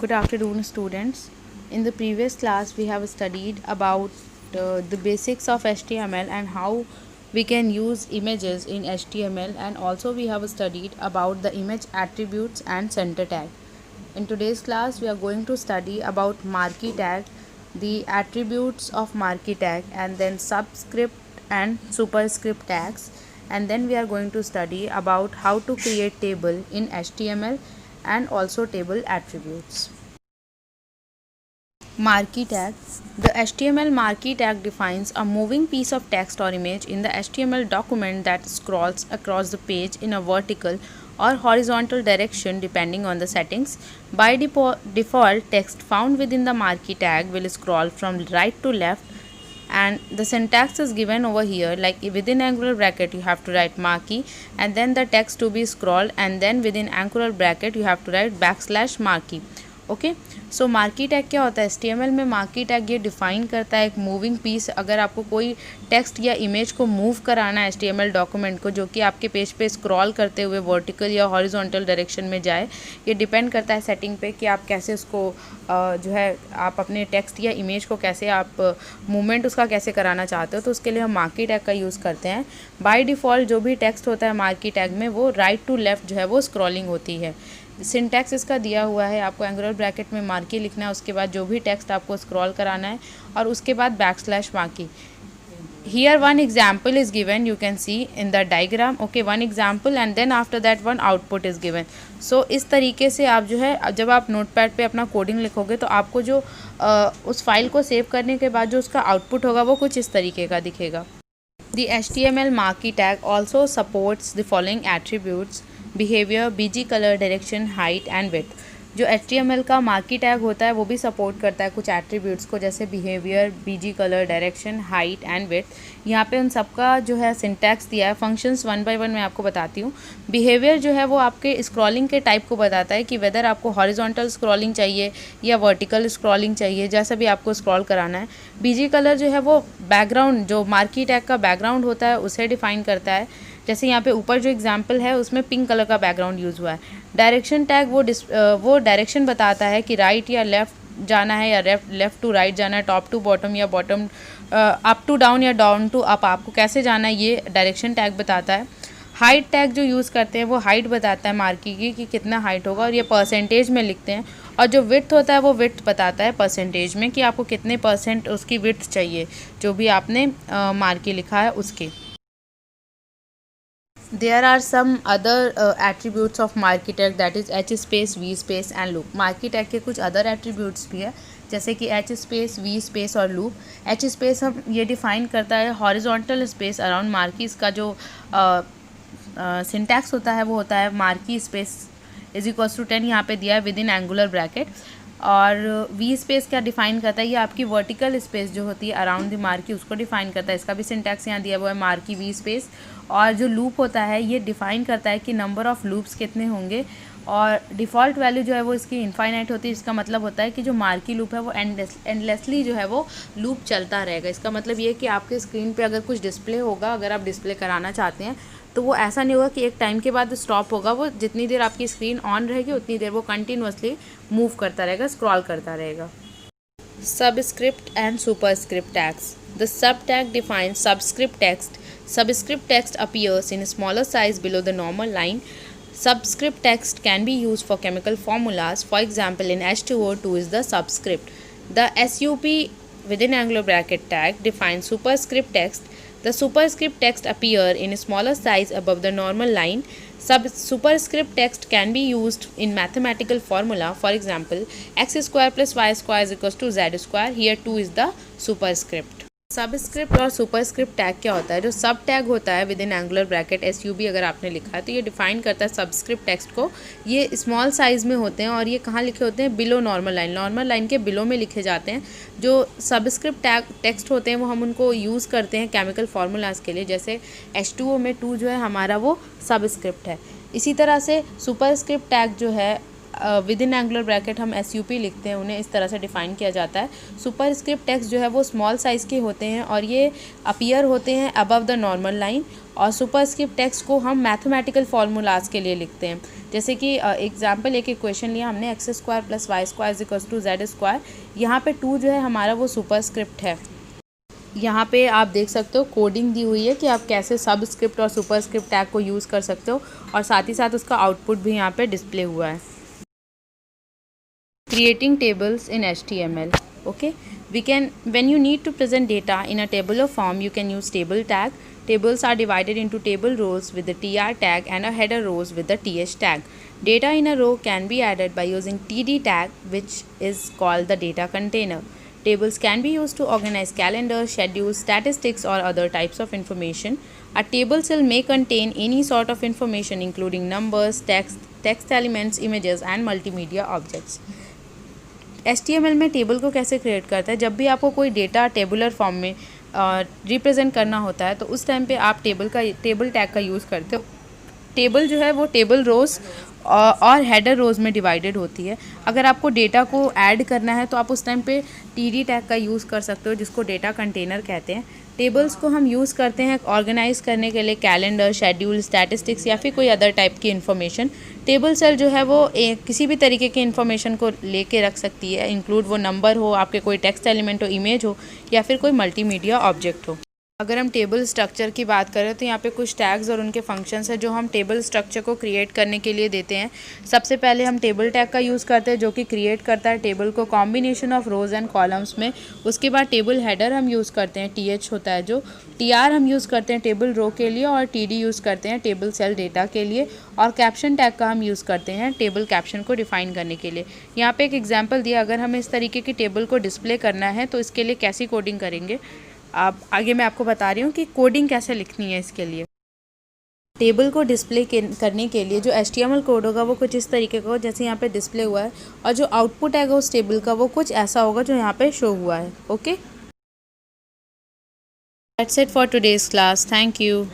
Good afternoon, students. In the previous class, we have studied about the basics of HTML and how we can use images in HTML, and also we have studied about the image attributes and center tag. In today's class, we are going to study about marquee tag, the attributes of marquee tag, and then subscript and superscript tags, and then we are going to study about how to create table in HTML and also table attributes. Marquee tag. The HTML marquee tag defines a moving piece of text or image in the HTML document that scrolls across the page in a vertical or horizontal direction depending on the settings. By default, text found within the marquee tag will scroll from right to left, and the syntax is given over here, like within angular bracket you have to write marquee and then the text to be scrolled, and then within angular bracket you have to write \marquee. Okay, so marquee tag क्या होता है? HTML में marquee tag ये define करता है एक moving piece. अगर आपको कोई टेक्स्ट या इमेज को मूव कराना है HTML डॉक्यूमेंट को, जो कि आपके पेज पे स्क्रॉल करते हुए वर्टिकल या हॉरिजॉन्टल डायरेक्शन में जाए, ये डिपेंड करता है सेटिंग पे कि आप कैसे उसको जो है आप अपने टेक्स्ट या इमेज को कैसे आप मूवमेंट उसका कैसे कराना चाहते हो, तो उसके लिए हम मार्की टैग का यूज़ करते हैं। बाय डिफ़ॉल्ट जो भी टेक्स्ट होता है मार्की टैग में, वो राइट टू लेफ़्ट जो है वो स्क्रॉलिंग होती है। सिंटैक्स इसका दिया हुआ है, आपको एंगुलर ब्रैकेट में मार्की लिखना है, उसके बाद जो भी टेक्स्ट आपको स्क्रॉल कराना है, और उसके बाद \marquee. Here one example is given, you can see in the diagram. Okay, one example and then after that one output is given. So इस तरीके से आप जो है जब आप नोटपैड पे अपना कोडिंग लिखोगे तो आपको जो उस फाइल को सेव करने के बाद जो उसका आउटपुट होगा वो कुछ इस तरीके का दिखेगा। The HTML marquee tag also supports the following attributes: behaviour, BG colour, direction, height and width. जो HTML का मार्की टैग होता है वो भी सपोर्ट करता है कुछ एट्रीब्यूट्स को, जैसे behaviour, BG colour, direction, height and width. यहाँ पे उन सबका जो है सिंटैक्स दिया है। फंक्शंस वन बाय वन मैं आपको बताती हूँ। बिहेवियर जो है वो आपके स्क्रॉलिंग के टाइप को बताता है कि वेदर आपको हॉरिजॉन्टल स्क्रॉलिंग चाहिए या वर्टिकल स्क्रॉलिंग चाहिए, जैसा भी आपको स्क्रॉल कराना है। बीजी कलर जो है वो बैकग्राउंड, जो मार्की टैग का बैकग्राउंड होता है उसे डिफाइन करता है। जैसे यहाँ पे ऊपर जो एग्जांपल है उसमें पिंक कलर का बैकग्राउंड यूज़ हुआ है। डायरेक्शन टैग वो डायरेक्शन बताता है कि राइट या लेफ़्ट जाना है या लेफ़्ट टू राइट जाना है, टॉप टू बॉटम या बॉटम अप टू डाउन या डाउन टू अप, आपको कैसे जाना है ये डायरेक्शन टैग बताता है। हाइट टैग जो यूज़ करते हैं वो हाइट बताता है मार्की की कि कितना हाइट होगा, और ये परसेंटेज में लिखते हैं। और जो विड्थ होता है वो विड्थ बताता है परसेंटेज में कि आपको कितने % उसकी विड्थ चाहिए, जो भी आपने मार्की लिखा है उसके। There are some other attributes of marquee tag, that is h space, v space and loop. Marquee tag के कुछ अदर एट्रीब्यूट्स भी है, जैसे कि h space, v space और loop. h space हम ये डिफाइन करता है हॉरिजॉन्टल स्पेस अराउंड मार्कीज़ का जो सिंटैक्स होता है वो होता है मार्की स्पेस =10, यहाँ पे दिया है विद इन एंगुलर ब्रैकेट। और वी स्पेस क्या डिफाइन करता है? ये आपकी वर्टिकल स्पेस जो होती है अराउंड द मार्की उसको डिफाइन करता है। इसका भी सिंटैक्स यहाँ दिया हुआ है मार्की वी स्पेस। और जो लूप होता है ये डिफाइन करता है कि नंबर ऑफ़ लूप्स कितने होंगे, और डिफ़ॉल्ट वैल्यू जो है वो इसकी इनफाइनाइट होती है। इसका मतलब होता है कि जो मार्की लूप है वो एंडलेसली जो है वो लूप चलता रहेगा। इसका मतलब ये है कि आपके स्क्रीन पे अगर कुछ डिस्प्ले होगा, अगर आप डिस्प्ले कराना चाहते हैं, तो वो ऐसा नहीं होगा कि एक टाइम के बाद स्टॉप होगा। वो जितनी देर आपकी स्क्रीन ऑन रहेगी उतनी देर वो कंटिन्यूअसली मूव करता रहेगा, स्क्रॉल करता रहेगा। Subscript and superscript tags. The sub tag defines subscript text. Subscript text appears in a smaller size below the normal line. Subscript text can be used for chemical formulas. For example, in H2O2 is the subscript. The SUP within angular bracket tag defines superscript text. The superscript text appear in a smaller size above the normal line. Superscript text can be used in mathematical formula. For example, x square plus y square is equals to z square. Here 2 is the superscript. Subscript और superscript tag क्या होता है? जो सब tag होता है with in angular bracket SUB अगर आपने लिखा है तो ये डिफाइन करता है सबस्क्रिप्ट टेक्स्ट को। ये स्मॉल साइज़ में होते हैं और ये कहाँ लिखे होते हैं? Below normal line, normal line के बिलो में लिखे जाते हैं। जो सबस्क्रिप्ट टेक्स्ट होते हैं वो हम उनको यूज़ करते हैं केमिकल फार्मूलाज के लिए, जैसे H2O में 2 जो है हमारा वो सबस्क्रिप्ट है। इसी तरह से सुपरस्क्रिप्ट टैग जो है विद इन एंगुलर ब्रैकेट हम SUP लिखते हैं, उन्हें इस तरह से डिफ़ाइन किया जाता है। सुपरस्क्रिप्ट टेक्स्ट जो है वो स्मॉल साइज़ के होते हैं और ये अपीयर होते हैं अबव द नॉर्मल लाइन। और सुपरस्क्रिप्ट टेक्स्ट को हम मैथमेटिकल फार्मूलाज के लिए लिखते हैं। जैसे कि एग्जांपल एक इक्वेशन लिया हमने, x² + y² = z²। यहाँ पे 2 जो है हमारा वो सुपरस्क्रिप्ट है। यहाँ पे आप देख सकते हो कोडिंग दी हुई है कि आप कैसे सबस्क्रिप्ट और सुपरस्क्रिप्ट टैग को यूज़ कर सकते हो, और साथ ही साथ उसका आउटपुट भी यहाँ पे डिस्प्ले हुआ है। Creating tables in HTML. Okay, when you need to present data in a tabular form, you can use table tag. Tables are divided into table rows with the tr tag and a header rows with the th tag. Data in a row can be added by using td tag, which is called the data container. Tables can be used to organize calendars, schedules, statistics, or other types of information. A table cell may contain any sort of information, including numbers, text elements, images, and multimedia objects. HTML में table को कैसे create करता है, जब भी आपको कोई data tabular form में रिप्रेजेंट करना होता है तो उस टाइम पे आप टेबल टैग का यूज़ करते हो। टेबल जो है वो टेबल रोज़ और हेडर रोज़ में डिवाइडेड होती है। अगर आपको डेटा को ऐड करना है तो आप उस टाइम पे TD टैग का यूज़ कर सकते हो, जिसको डेटा कंटेनर कहते हैं। टेबल्स को हम यूज़ करते हैं ऑर्गेनाइज करने के लिए कैलेंडर, शेड्यूल, स्टैटिस्टिक्स या फिर कोई अदर टाइप की इन्फॉर्मेशन। टेबल सेल जो है वो किसी भी तरीके की इन्फॉर्मेशन को लेके रख सकती है, इंक्लूड वो नंबर हो, आपके कोई टेक्स्ट एलिमेंट हो, इमेज हो, या फिर कोई मल्टीमीडिया ऑब्जेक्ट हो। अगर हम टेबल स्ट्रक्चर की बात करें तो यहाँ पे कुछ टैग्स और उनके फंक्शंस हैं जो हम टेबल स्ट्रक्चर को क्रिएट करने के लिए देते हैं। सबसे पहले हम टेबल टैग का यूज़ करते हैं जो कि क्रिएट करता है टेबल को combination of rows and columns में। उसके बाद टेबल हेडर हम यूज़ करते हैं, TH होता है जो। TR हम यूज़ करते हैं टेबल रो के लिए, और TD यूज़ करते हैं टेबल सेल डेटा के लिए। और कैप्शन टैग का हम यूज़ करते हैं टेबल कैप्शन को डिफ़ाइन करने के लिए। यहाँ पे एक एग्जांपल दिया, अगर हमें इस तरीके की टेबल को डिस्प्ले करना है तो इसके लिए कैसी कोडिंग करेंगे, आप आगे मैं आपको बता रही हूँ कि कोडिंग कैसे लिखनी है इसके लिए। टेबल को डिस्प्ले करने के लिए जो HTML कोड होगा वो कुछ इस तरीके का हो जैसे यहाँ पे डिस्प्ले हुआ है, और जो आउटपुट आएगा उस टेबल का वो कुछ ऐसा होगा जो यहाँ पे शो हुआ है। Okay, that's it for today's class. Thank you.